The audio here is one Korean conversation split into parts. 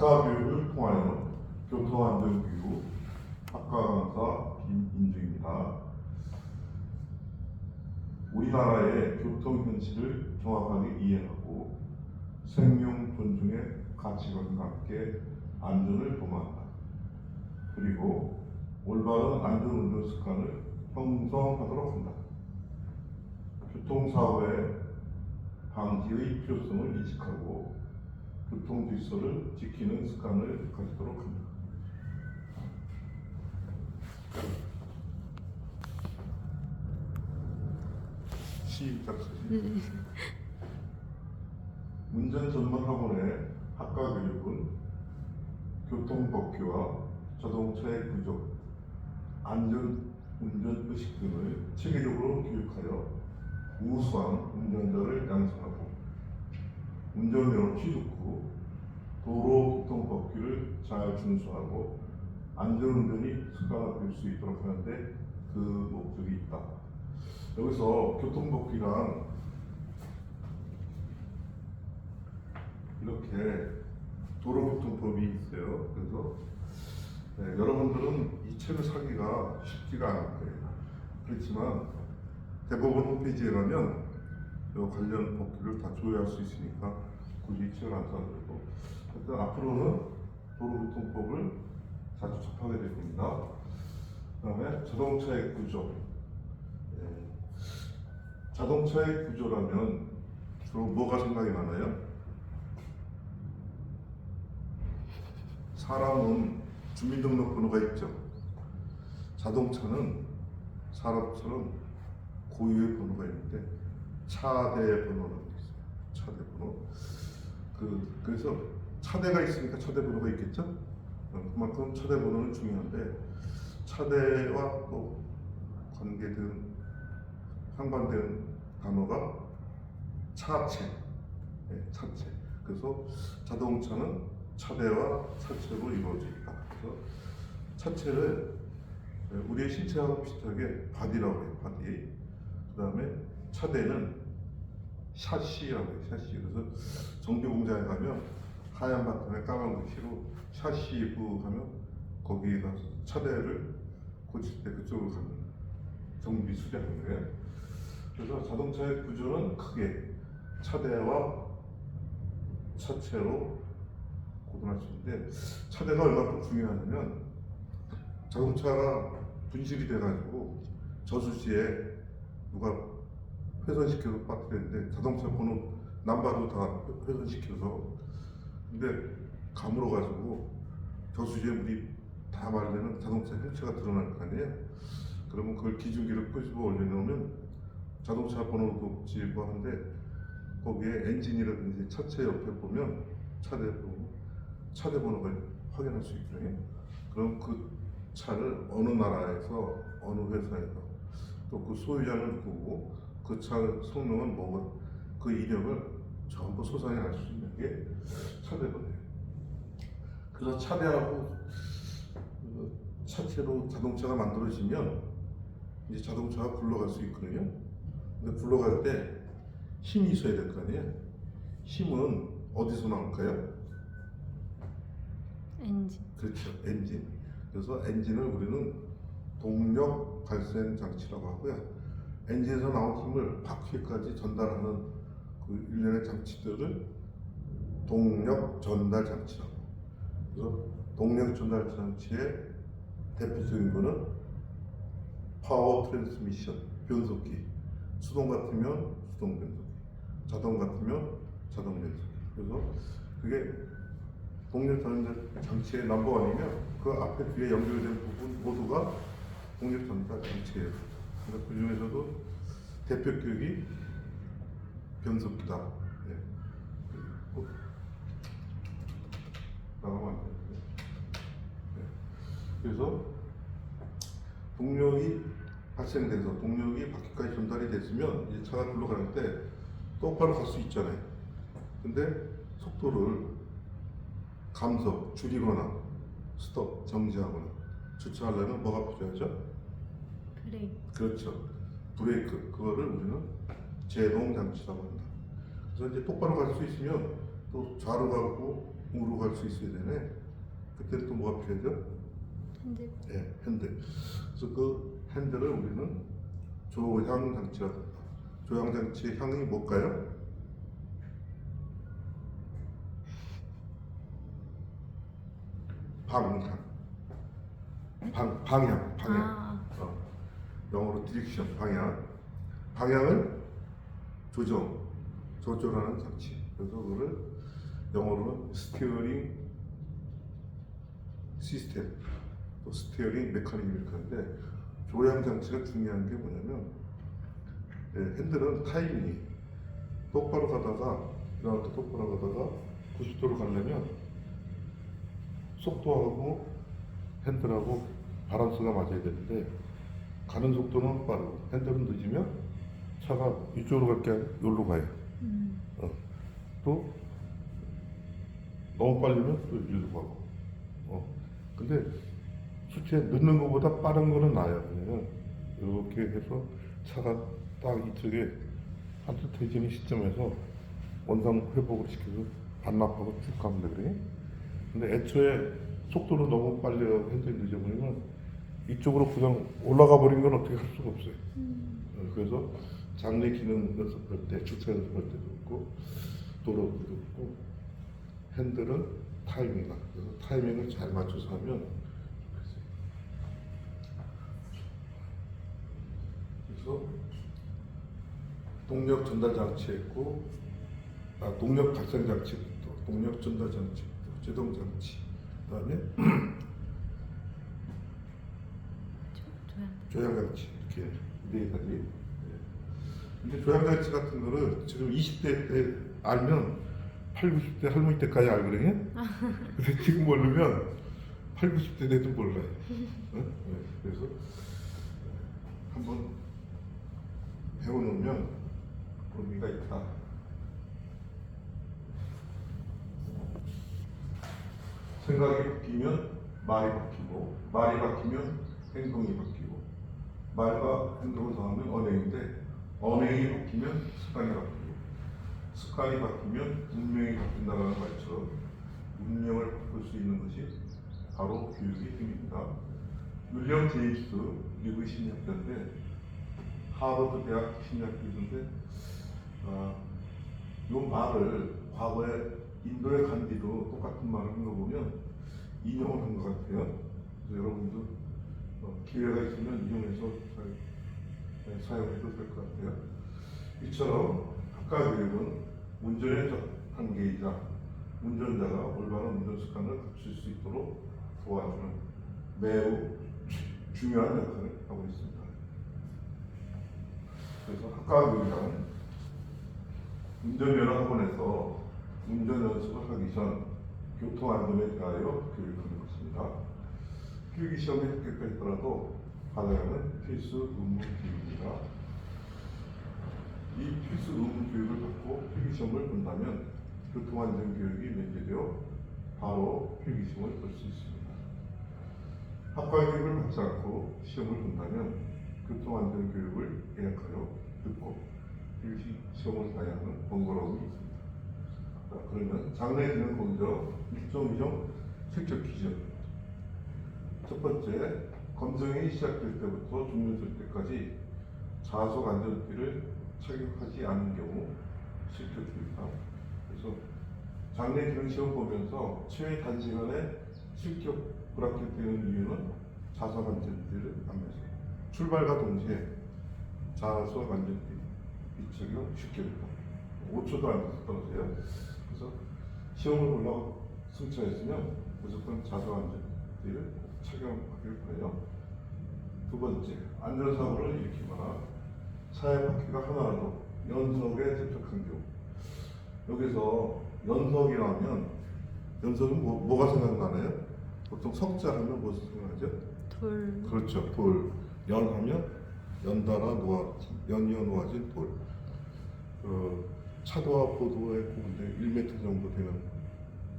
학과 교육을 통하여 교통안전교육 학과 강사 김인주입니다. 우리나라의 교통 현실을 정확하게 이해하고 생명 존중의 가치관과 함께 안전을 도모한다. 그리고 올바른 안전운전 습관을 형성하도록 한다. 교통사고의 방지의 필요성을 인식하고 교통 질서를 지키는 습관을 가지도록 합니다. 시작. 운전 전문 학원의 학과 교육은 교통법규와 자동차의 구조, 안전 운전 의식 등을 체계적으로 교육하여 우수한 운전자를 양성하고 운전면허 취득 후 도로교통법규를 잘 준수하고 안전운전이 습관화될 수 있도록 하는데 그 목적이 있다. 여기서 교통법규란 이렇게 도로교통법이 있어요. 그래서 여러분들은 이 책을 사기가 쉽지가 않을 거예요. 그렇지만 대법원 홈페이지에 가면 이 관련 법규를 다 조회할 수 있으니까 굳이 이 책을 안 사도 되고, 일단 앞으로는 도로교통법을 자주 접하게 될 겁니다. 그 다음에 자동차의 구조. 자동차의 구조라면 주로 뭐가 생각이 나나요? 사람은 주민등록번호가 있죠. 자동차는 사람처럼 고유의 번호가 있는데 차대 번호라고 있어요. 차대 번호. 그래서 차대가 있으니까 차대 번호가 있겠죠. 그만큼 차대 번호는 중요한데 차대와 또 관계된 상반된 단어가 차체. 차체. 그래서 자동차는 차대와 차체로 이루어져 있다. 그래서 차체를 우리의 신체하고 비슷하게 바디라고 해요. 바디. 그 다음에 차대는 샤시라고 해요. 샤시. 그래서 정비 공장에 가면 하얀 바탕에 까만 글씨로 샤시부 하면 거기에다 차대를 고칠 때 그쪽으로 가면 정비 수리하는 거예요. 그래서 자동차의 구조는 크게 차대와 차체로 구분할 수 있는데, 차대가 얼마나 중요하냐면 자동차가 분실이 돼가지고 저수지에 누가 훼손시켜서 빠뜨렸는데 자동차 번호 남바도 다 훼손시켜서, 근데 가물어가지고 저수지에 물이 다 말리면 자동차 형체가 드러날 거 아니에요. 그러면 그걸 기중기를 끄집어 올려놓으면 자동차 번호도 없지 뭐 하는데, 거기에 엔진이라든지 차체 옆에 보면 차대 번호가 확인할 수 있거든요. 그럼 그 차를 어느 나라에서 어느 회사에서 또 그 소유자는 누구고 그 차 성능은 뭐고 그 이력을 전부 소상히 알 수 있는 게 차대 번호예요. 그래서 차대하고 차체로 자동차가 만들어지면 이제 자동차가 굴러갈 수 있거든요. 근데 굴러갈 때 힘이 있어야 될 거 아니에요. 힘은 어디서 나올까요? 엔진. 그렇죠, 엔진. 그래서 엔진을 우리는 동력 발생 장치라고 하고요. 엔진에서 나온 힘을 바퀴까지 전달하는 그 일련의 장치들을 동력 전달 장치라고. 그래서 동력 전달 장치의 대표적인 거는 파워 트랜스미션, 변속기. 수동 같으면 수동 변속기, 자동 같으면 자동 변속기. 그래서 그게 동력 전달 장치의 넘버원이면 그 앞에 뒤에 연결된 부분 모두가 동력 전달 장치예요. 그래서 그 중에서도 대표격이 변속기다. 나가면 안 되는데. 그래서 동력이 발생돼서 동력이 바퀴까지 전달이 됐으면 이제 차가 굴러갈 때 똑바로 갈 수 있잖아요. 근데 속도를 감속, 줄이거나 스톱, 정지하거나 주차하려면 뭐가 필요하죠? 브레이크. 그렇죠. 브레이크. 그거를 우리는 제동 장치라고 한다. 그래서 이제 똑바로 갈 수 있으면 또 좌로 가고 우로 갈 수 있어야 되네. 그때 또 뭐가 필요하죠? 핸들. 네, 핸들. 그래서 그 핸들을 우리는 조향 장치라고 합니다. 조향 장치의 향이 뭘까요? 방향. 방향. 아, 영어로 디렉션, 방향. 방향을 조절하는 장치. 그래서 그거를 영어로는 스티어링 시스템, 또 스티어링 메커니즘 이렇게 하는데, 조향 장치가 중요한 게 뭐냐면, 핸들은 타이밍이 똑바로 가다가 이렇게 똑바로 가다가 90도로 가려면 속도하고 핸들하고 바란스가 맞아야 되는데, 가는 속도는 빠르고 핸들은 늦으면 차가 이쪽으로 갈 게 아니라 여기로 가요. 또 너무 빨리면 또 이리로 가고. 근데 수치에 늦는 것보다 빠른 거는 나아요. 왜냐면 이렇게 해서 차가 딱 이쪽에 따뜻해지는 시점에서 원상 회복을 시켜서 반납하고 쭉 가면 되거든요. 근데 애초에 속도를 너무 빨리 하고 핸들이 늦어버리면 이쪽으로 그냥 올라가 버린 건 어떻게 할 수가 없어요. 그래서 장내 기능 연습할 때, 주차 연습할 때도 있고, 도로도 있고, 핸들은 타이밍이다. 그래서 타이밍을 잘 맞춰서 하면 좋겠어요. 그래서 동력 전달 장치에 있고, 동력 발생 장치부터, 동력 전달 장치부터, 제동 장치, 그다음에 조향 장치 이렇게 네 가지. 근데 조향 장치 같은 거를 지금 20대 때 알면 8, 90대 할머니 때까지 알거든요. 근데 지금 모르면 8, 90대 돼도 몰라요. 그래서 한번 배워놓으면 의미가 있다. 생각이 바뀌면 말이 바뀌고, 말이 바뀌면 행동이 바뀌고, 말과 행동을 더하면 언행인데, 언행이 바뀌면 습관이 바뀌고, 습관이 바뀌면 운명이 바뀐다는 말처럼 운명을 바꿀 수 있는 것이 바로 교육의 힘입니다. 윌리엄 제임스 미국 심리학자인데, 하버드 대학 심리학교인데, 이 말을 과거에 인도의 간디도 똑같은 말을 한 거 보면 인용을 한 것 같아요. 그래서 여러분도 기회가 있으면 이용해서 잘 사용해도 될 것 같아요. 이처럼 학과 교육은 운전의 단계이자 운전자가 올바른 운전 습관을 갖출 수 있도록 도와주는 매우 중요한 역할을 하고 있습니다. 그래서 학과 교육은 운전면허 학원에서 운전 연습을 하기 전 교통안전에 대하여 교육하는 것입니다. 필기시험에 합격했더라도 받아야 하는 필수 의무 교육입니다. 이 필수 의무 교육을 받고 필기시험을 본다면 교통안전 교육이 면제되어 바로 필기시험을 볼 수 있습니다. 학과 교육을 받지 않고 시험을 본다면 교통안전 교육을 예약하여 듣고 필기시험을 봐야 하는 번거로움이 있습니다. 그러면 장래 기능 공정 일정 이정 실적 기준. 첫 번째, 검정이 시작될 때부터 종료될 때까지 좌석 안전띠를 착용하지 않은 경우 실격입니다. 그래서 장래 기능 시험 보면서 최단시간에 실격 불합격되는 이유는 좌석 안전띠를 안 매서 출발과 동시에 좌석 안전띠 비착용 실격입니다. 5초도 안 돼서 떨어져요. 그래서 시험을 올라가고 승차했으면 무조건 좌석 안전띠를 착용하길 바라요. 두 번째, 안전사고를 일으키거나 차의 바퀴가 하나라도 연석에 접촉한 경우. 여기서 연석이라면 연석은 뭐가 생각나나요? 보통 석자 하면 무엇이 생각나죠? 돌. 그렇죠, 돌. 연하면 연달아 연이어 놓아진 돌. 차도와 보도의 고인데 1m 정도 되는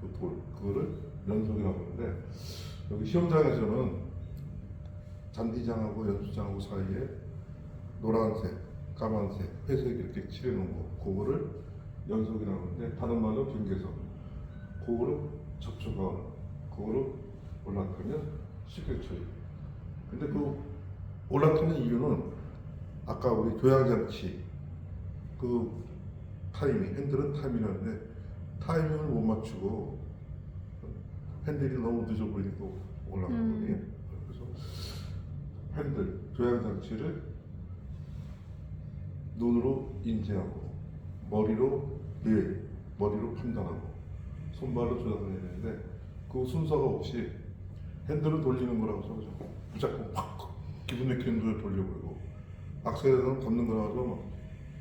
그 돌, 그거를 연석이라고 하는데, 여기 시험장에서는 잔디장하고 연수장하고 사이에 노란색, 까만색, 회색 이렇게 칠해놓은 거, 그거를 연속이 나오는데 다른 말로 경계선. 그거를 접촉하거나 그거를 올라타면 식격처리. 근데 그 올라타는 이유는 아까 우리 교양장치 그 타이밍, 핸들은 타이밍이라는데 타이밍을 못 맞추고 핸들이 너무 늦어버리니까 올라가는 거예요. 그래서 핸들, 교양장치를 눈으로 인지하고 머리로 머리로 판단하고 손발로 조작을 해야 되는데 그 순서가 없이 핸들을 돌리는 거라고 써서 무조건 팍 기분 내키는 대로 돌려버리고 악셀에서는 걷는 거라서 막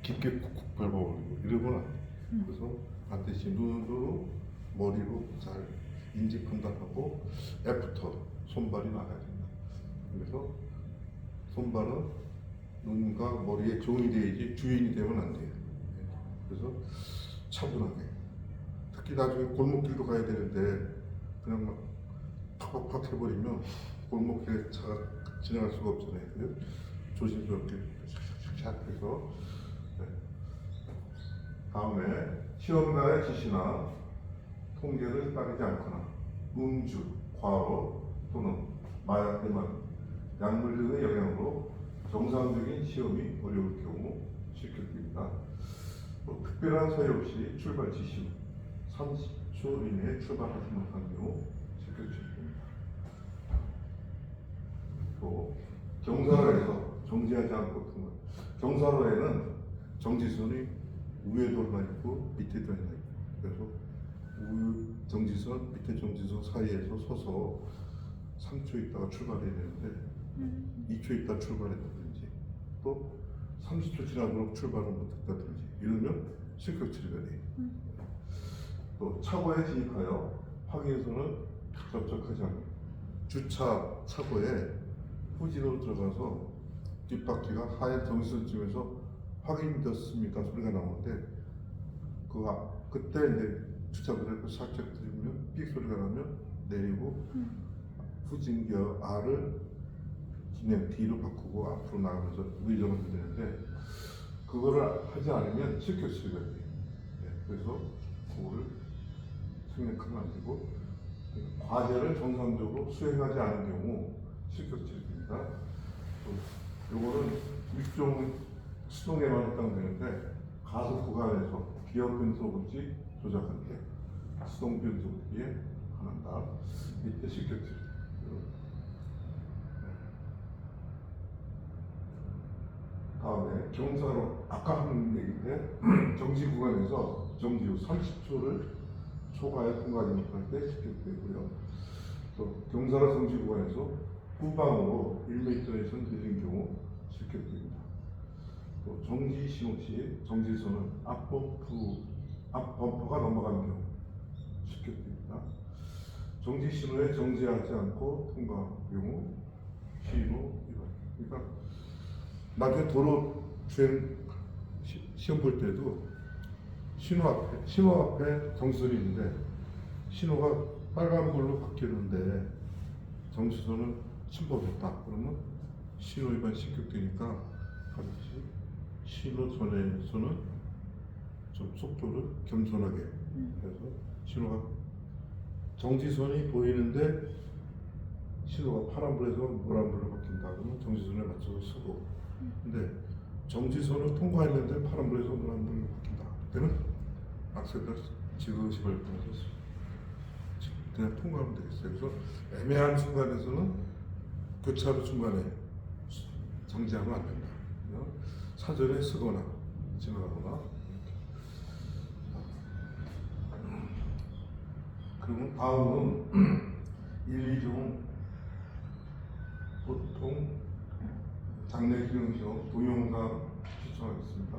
깊게 쿡쿡 밟아버리고 이러면 안 돼. 그래서 반드시 눈으로 머리로 잘 인지 판단하고 애프터 손발이 나가야 된다. 그래서 손발은 눈과 머리에 종이 돼야지 주인이 되면 안 돼요. 그래서 차분하게 특히 나중에 골목길도 가야 되는데 그냥 막 팍팍팍 해버리면 골목길에 차가 지나갈 수가 없잖아요. 그래서 조심스럽게 샥샥샥 해서 네. 다음에 시험관의 지시나 통제를 따르지 않거나 음주, 과로 또는 마약 때만 약물 등의 영향으로 정상적인 시험이 어려울 경우 실격됩니다. 특별한 사유 없이 출발 지시 30초 이내에 출발하지 못한 경우 실격됩니다. 또 경사로에서 정지하지 않고 통과. 경사로에는 정지선이 위에도 하나 있고 밑에도 하나 있고 그래서 정지선, 밑에 정지선 사이에서 서서 3초 있다가 출발해야 되는데 2초 있다 출발했다든지 또 30초 지나도록 출발을 못했다든지 이러면 실격 처리가 돼요. 또 차고에 진입하여 확인선을 접촉하지 않고 주차 차고에 후진으로 들어가서 뒷바퀴가 하얀 정지선쯤에서 확인됐습니다 소리가 나오는데 그때 이제 주차 브레이크 살짝 들이면 삑 소리가 나면 내리고 후진기어 R을 그냥 D로 바꾸고 앞으로 나가면서 의전하면 되는데 그거를 하지 않으면 실격 처리가 돼요. 네, 그래서 그거를 생략하면 안 되고 과제를 정상적으로 수행하지 않은 경우 실격 처리됩니다. 요거는 일종 수동에만 해당되는데 가속 구간에서 기어 변속없이 조작할 때 수동 변속기에 한다. 이때 실격 처리. 다음에 경사로 아까 하는 얘기인데 정지 구간에서 정지 후 30초를 초과해 통과하지 못할 때 실격되고요. 또 경사로 정지 구간에서 후방으로 1m에서 늦은 경우 실격됩니다. 또 정지 신호 시 정지선은 앞 범퍼가 넘어가는 경우 실격됩니다. 정지 신호에 정지하지 않고 통과한 경우 신호 위반. 그러니까 나중에 도로 주행 시험 볼 때도 신호 앞에 정지선이 있는데 신호가 빨간불로 바뀌는데 정지선을 침범했다 그러면 신호 위반 실격되니까 반드시 신호 전에서는 좀 속도를 겸손하게 해서 신호가 정지선이 보이는데 신호가 파란불에서 노란불로 바뀐다 그러면 정지선에 맞춰서 서고 근데 정지선을 통과했는데 파란불에서 노란불로 바뀐다 그때는 악셀을 지그시 밟으면서 그냥 통과하면 되겠어요. 그래서 애매한 순간에서는 교차로 중간에 정지하면 안 된다. 사전에 쓰거나 지나가거나 그러면 다음은 1, 2종 보통 장례 기념시험 동영상 추천하겠습니다.